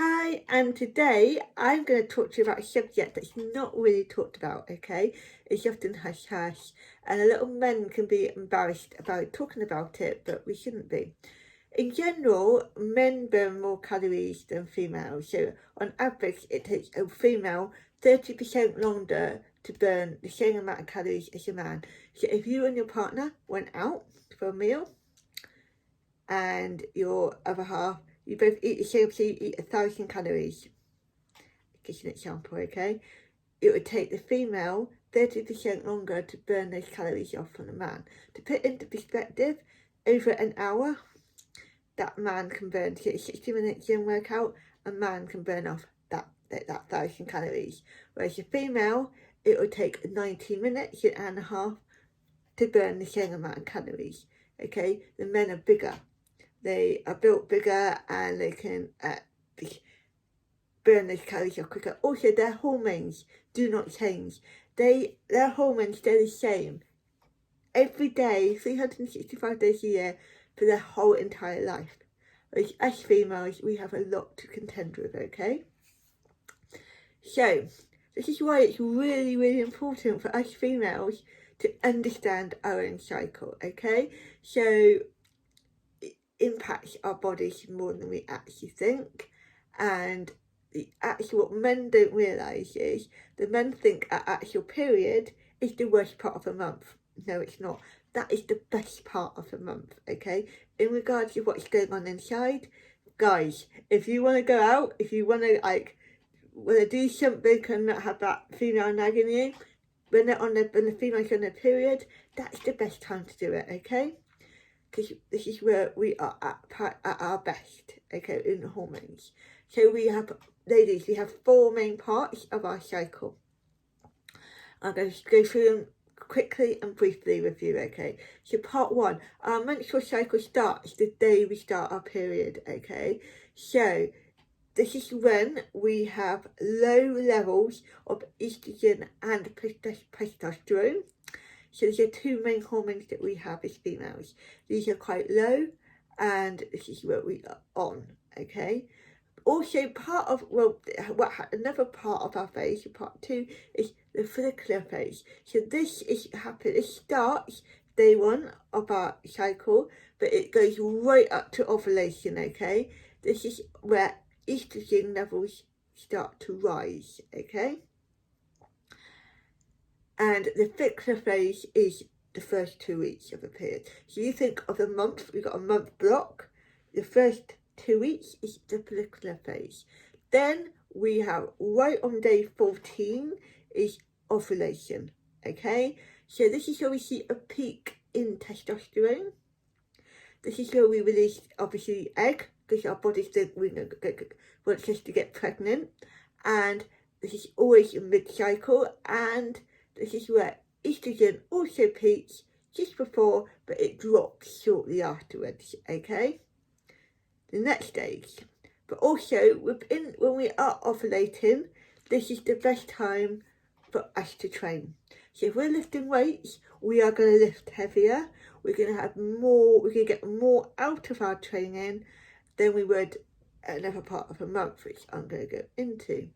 Hi, and today I'm going to talk to you about a subject that's not really talked about, okay? It's often hush hush, and a lot of men can be embarrassed about talking about it, but we shouldn't be. In general, men burn more calories than females, so on average, it takes a female 30% longer to burn the same amount of calories as a man. So if you and your partner went out for a meal and your other half, you both eat the same, so you eat 1,000 calories. Just an example, okay? It would take the female 30% longer to burn those calories off from the man. To put into perspective, over an hour, that man can burn to get a 60-minute gym workout, a man can burn off that 1,000 calories. Whereas a female, it would take 90 minutes, an hour and a half, to burn the same amount of calories. Okay, the men are bigger. They are built bigger and they can burn those calories off quicker. Also, their hormones do not change. Their hormones stay the same every day, 365 days a year, for their whole entire life. Whereas us females, we have a lot to contend with, okay? So, this is why it's really, really important for us females to understand our own cycle, okay? So, impacts our bodies more than we actually think, and actually what men don't realise is the men think our actual period is the worst part of the month. No, it's not. That is the best part of the month, okay? In regards to what's going on inside, guys, if you want to go out, if you want to do something and not have that female nagging you, when the female's on their period, that's the best time to do it, okay? Because this is where we are at our best, okay, in the hormones. So we have, ladies, we have 4 main parts of our cycle. I'm going to go through them quickly and briefly with you, okay? So part 1, our menstrual cycle starts the day we start our period, okay? So this is when we have low levels of estrogen and testosterone. So these are 2 main hormones that we have as females. These are quite low, and this is what we are on, okay? Also, another part of our phase, part 2, is the follicular phase. So this starts day 1 of our cycle, but it goes right up to ovulation, okay? This is where estrogen levels start to rise, okay? And the follicular phase is the first 2 weeks of a period. So you think of a month, we've got a month block. The first 2 weeks is the follicular phase. Then we have, right on day 14, is ovulation, okay? So this is where we see a peak in testosterone. This is where we release, obviously, egg, because our bodies don't want us to get pregnant. And this is always in mid-cycle, and this is where estrogen also peaks just before, but it drops shortly afterwards, okay? The next stage. But also, when we are ovulating, this is the best time for us to train. So if we're lifting weights, we are going to lift heavier. We're going to get more out of our training than we would another part of a month, which I'm going to go into.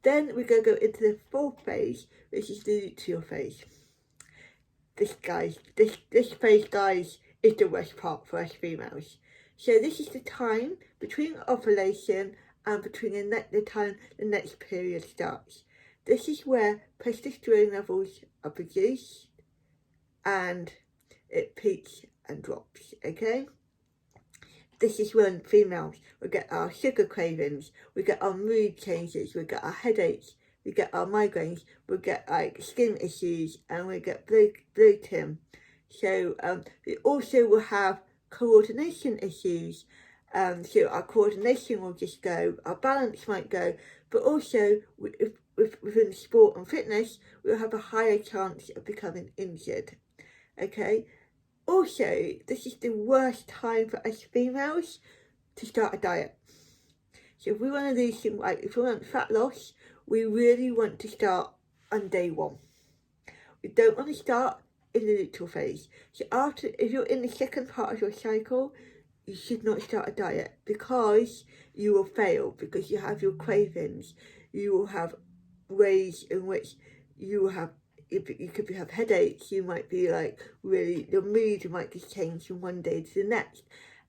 Then we're going to go into the 4th phase, which is the luteal phase. This phase, guys, is the worst part for us females. So this is the time between ovulation and between the time the next period starts. This is where testosterone levels are produced and it peaks and drops, okay? This is when females, we get our sugar cravings, we get our mood changes, we get our headaches, we get our migraines, we get skin issues, and we get bloating. So we also will have coordination issues. So our coordination will just go, our balance might go, but also within sport and fitness, we'll have a higher chance of becoming injured, okay? Also, this is the worst time for us females to start a diet. So if we want to lose some weight, if we want fat loss, we really want to start on day 1. We don't want to start in the luteal phase. So if you're in the second part of your cycle, you should not start a diet, because you will fail, because you have your cravings. You will have ways in which you will have, you could have headaches, you might be like really, your mood might just change from one day to the next,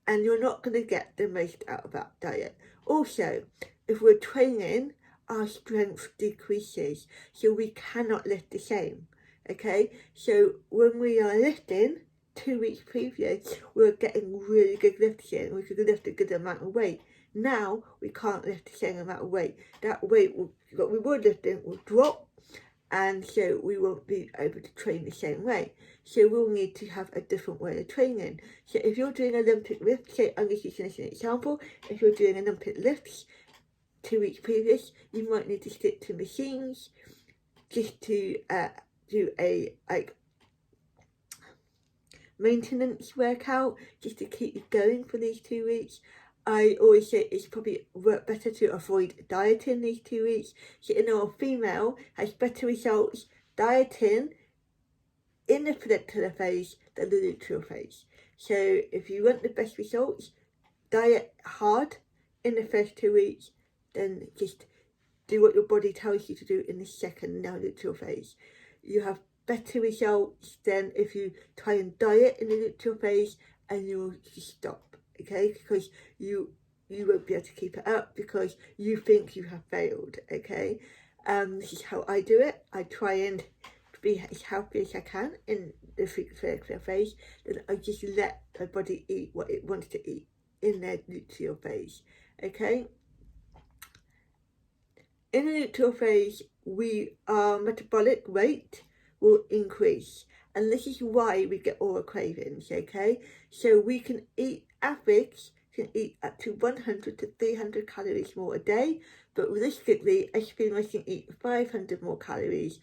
and you're not going to get the most out of that diet. Also, if we're training, our strength decreases, so we cannot lift the same. Okay, so when we are lifting 2 weeks previous, we were getting really good lifts in, we could lift a good amount of weight. Now we can't lift the same amount of weight. That weight that we were lifting will drop, and so we won't be able to train the same way. So we'll need to have a different way of training. So if you're doing Olympic lifts, say I'm just using this as an example, if you're doing Olympic lifts 2 weeks previous, you might need to stick to machines just to do a maintenance workout just to keep you going for these 2 weeks. I always say it's probably better to avoid dieting these 2 weeks. So you know, a female has better results dieting in the follicular phase than the luteal phase. So if you want the best results, diet hard in the first 2 weeks, then just do what your body tells you to do in the second, now luteal phase. You have better results than if you try and diet in the luteal phase and you'll just stop, okay? Because you won't be able to keep it up because you think you have failed, okay? This is how I do it. I try and be as healthy as I can in the follicular phase, then I just let my body eat what it wants to eat in the luteal phase, okay? In the luteal phase, our metabolic rate will increase, and this is why we get oral cravings, okay? So we can eat, average, can eat up to 100 to 300 calories more a day, but realistically, a female can eat 500 more calories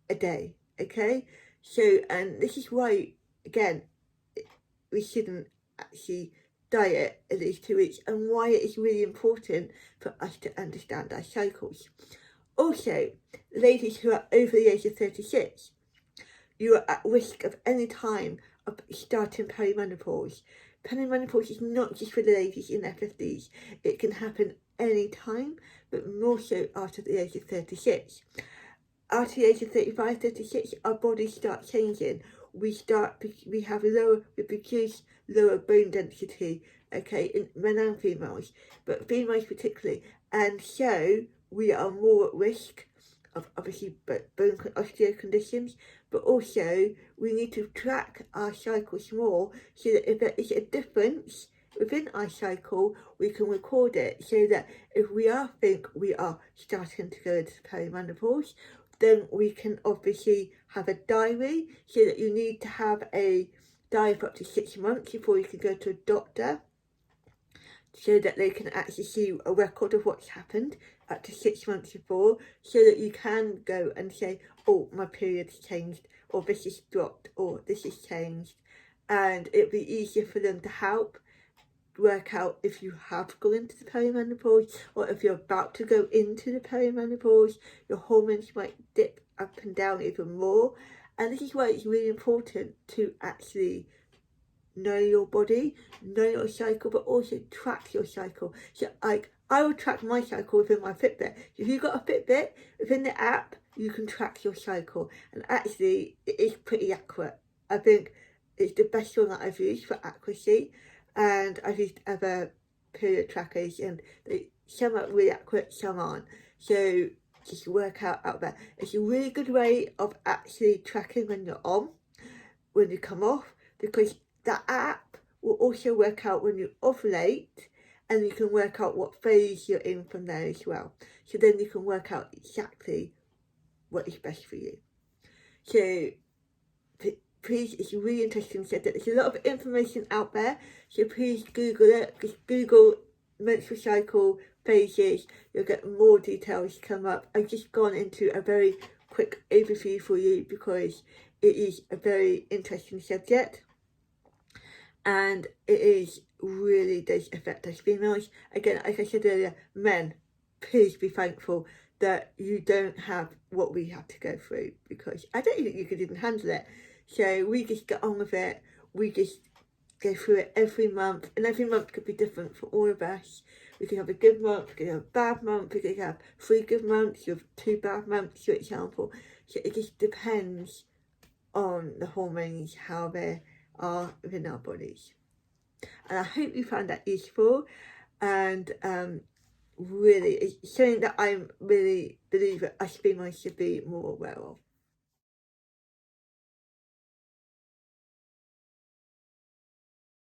a day, okay? So, and this is why, again, we shouldn't actually diet at least 2 weeks, and why it is really important for us to understand our cycles. Also, ladies who are over the age of 36, you are at risk of any time of starting perimenopause. Perimenopause is not just for the ladies in their 50s. It can happen any time, but more so after the age of 36. After the age of 35, 36, our bodies start changing. We produce lower bone density, okay, in men and females, but females particularly, and so we are more at risk of obviously bone osteo conditions, but also we need to track our cycles more so that if there is a difference within our cycle, we can record it, so that if we think we are starting to go into perimenopause, then we can obviously have a diary, so that you need to have a diary for up to 6 months before you can go to a doctor, so that they can actually see a record of what's happened up to 6 months before, so that you can go and say, oh, my period's changed, or this is dropped, or this has changed, and it'll be easier for them to help work out if you have gone into the perimenopause, or if you're about to go into the perimenopause. Your hormones might dip up and down even more, and this is why it's really important to actually know your body, know your cycle, but also track your cycle. So I will track my cycle within my Fitbit. If you've got a Fitbit, within the app, you can track your cycle, and actually it is pretty accurate. I think it's the best one that I've used for accuracy, and I've used other period trackers, and some are really accurate, some aren't. So just work out there. It's a really good way of actually tracking when you're on, when you come off, because that app will also work out when you ovulate, and you can work out what phase you're in from there as well. So then you can work out exactly what is best for you. So please, it's really interesting. So there's a lot of information out there, so please Google it. Just Google menstrual cycle phases, you'll get more details come up. I've just gone into a very quick overview for you because it is a very interesting subject, and it really does affect us females. Again, like I said earlier, men, please be thankful that you don't have what we have to go through, because I don't think you could even handle it. So we just get on with it. We just go through it every month, and every month could be different for all of us. We could have a good month, we could have a bad month, we could have 3 good months, you have 2 bad months, for example. So it just depends on the hormones, how they are within our bodies. And I hope you found that useful, and really, it's something that I really believe that us females should be more aware of.